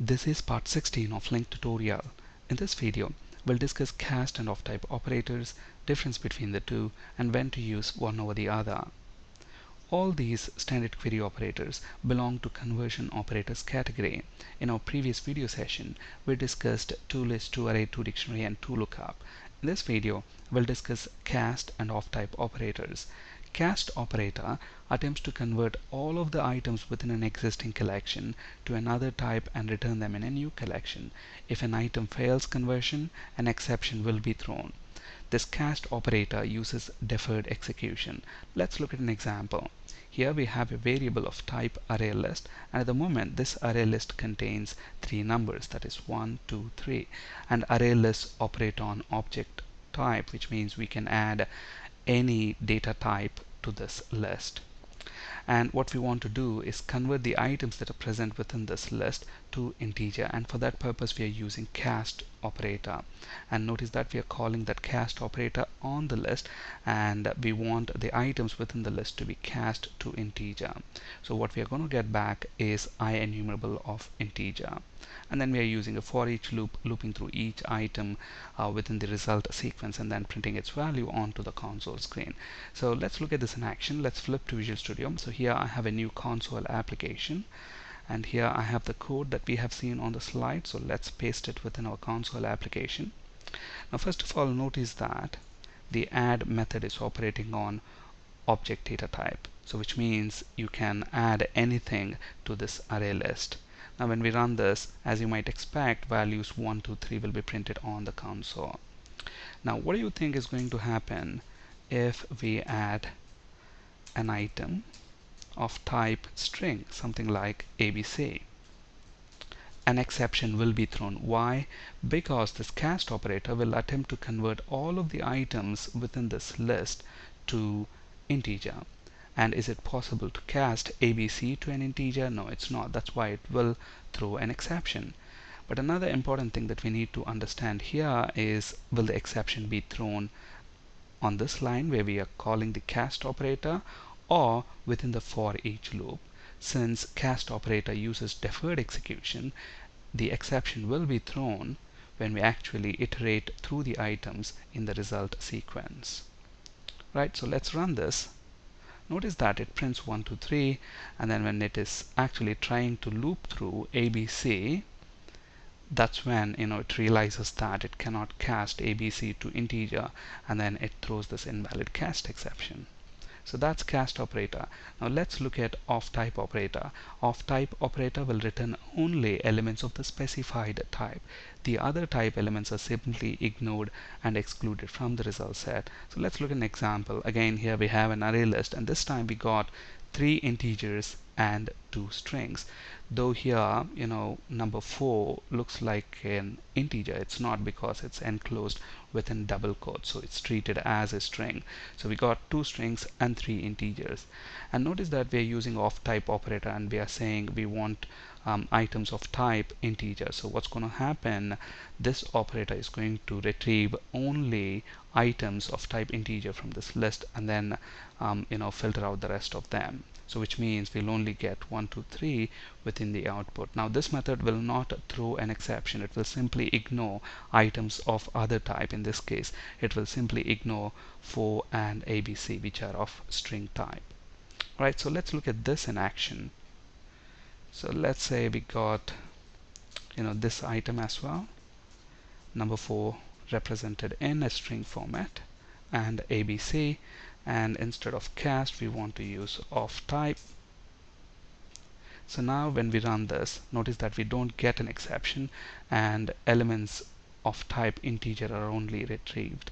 This is part 16 of LINQ tutorial. In this video, we'll discuss cast and OfType operators, difference between the two, and when to use one over the other. All these standard query operators belong to conversion operators category. In our previous video session, we discussed toList, toArray, toDictionary, and toLookup. In this video, we'll discuss cast and OfType operators. Cast operator attempts to convert all of the items within an existing collection to another type and return them in a new collection. If an item fails conversion, an exception will be thrown. This cast operator uses deferred execution. Let's look at an example. Here we have a variable of type ArrayList, and at the moment this ArrayList contains three numbers, that is 1, 2, 3, and ArrayLists operate on object type, which means we can add any data type to this list. And what we want to do is convert the items that are present within this list to integer, and for that purpose we are using cast operator. And notice that we are calling that cast operator on the list, and we want the items within the list to be cast to integer. So what we are going to get back is I enumerable of integer, and then we are using a for each loop, looping through each item within the result sequence and then printing its value onto the console screen. So let's look at this in action. Let's flip to Visual Studio. So here I have a new console application, and here I have the code that we have seen on the slide. So let's paste it within our console application. Now first of all, notice that the add method is operating on object data type, so which means you can add anything to this array list. Now when we run this, as you might expect, values 1, 2, 3 will be printed on the console. Now what do you think is going to happen if we add an item of type string, something like ABC? An exception will be thrown. Why? Because this cast operator will attempt to convert all of the items within this list to integer. And is it possible to cast ABC to an integer? No, it's not. That's why it will throw an exception. But another important thing that we need to understand here is, will the exception be thrown on this line where we are calling the cast operator, or within the for each loop? Since cast operator uses deferred execution, the exception will be thrown when we actually iterate through the items in the result sequence. Right, so let's run this. Notice that it prints 1, 2, 3, and then when it is actually trying to loop through ABC, that's when it realizes that it cannot cast ABC to integer, and then it throws this invalid cast exception. So that's cast operator. Now let's look at OfType operator. OfType operator will return only elements of the specified type. The other type elements are simply ignored and excluded from the result set. So let's look at an example. Again, here we have an array list, and this time we got 3 integers and 2 strings. Though here number 4 looks like an integer, it's not, because it's enclosed within double quotes, so it's treated as a string. So we got 2 strings and 3 integers. And notice that we are using OfType operator, and we are saying we want items of type integer. So what's going to happen, this operator is going to retrieve only items of type integer from this list, and then filter out the rest of them. So which means we'll only get 1, 2, 3 within the output. Now this method will not throw an exception. It will simply ignore items of other type. In this case, it will simply ignore 4 and ABC, which are of string type. Right, so let's look at this in action. So let's say we got this item as well, number 4 represented in a string format, and ABC, and instead of cast we want to use OfType. So now when we run this, notice that we don't get an exception, and elements of type integer are only retrieved.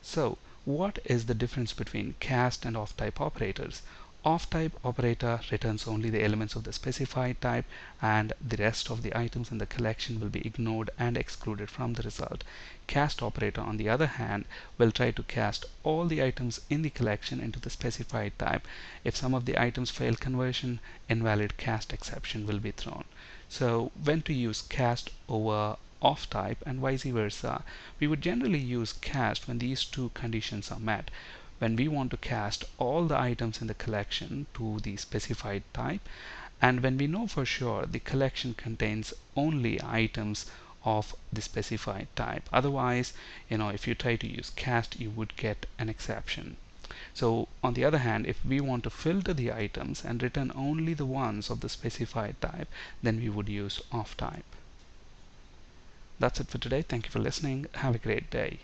So what is the difference between cast and OfType operators? OfType operator returns only the elements of the specified type, and the rest of the items in the collection will be ignored and excluded from the result. Cast operator, on the other hand, will try to cast all the items in the collection into the specified type. If some of the items fail conversion, invalid cast exception will be thrown. So when to use cast over OfType and vice versa? We would generally use cast when these two conditions are met. When we want to cast all the items in the collection to the specified type, And when we know for sure the collection contains only items of the specified type, otherwise, if you try to use cast, you would get an exception. So on the other hand, if we want to filter the items and return only the ones of the specified type, then we would use OfType. That's it for today. Thank you for listening. Have a great day.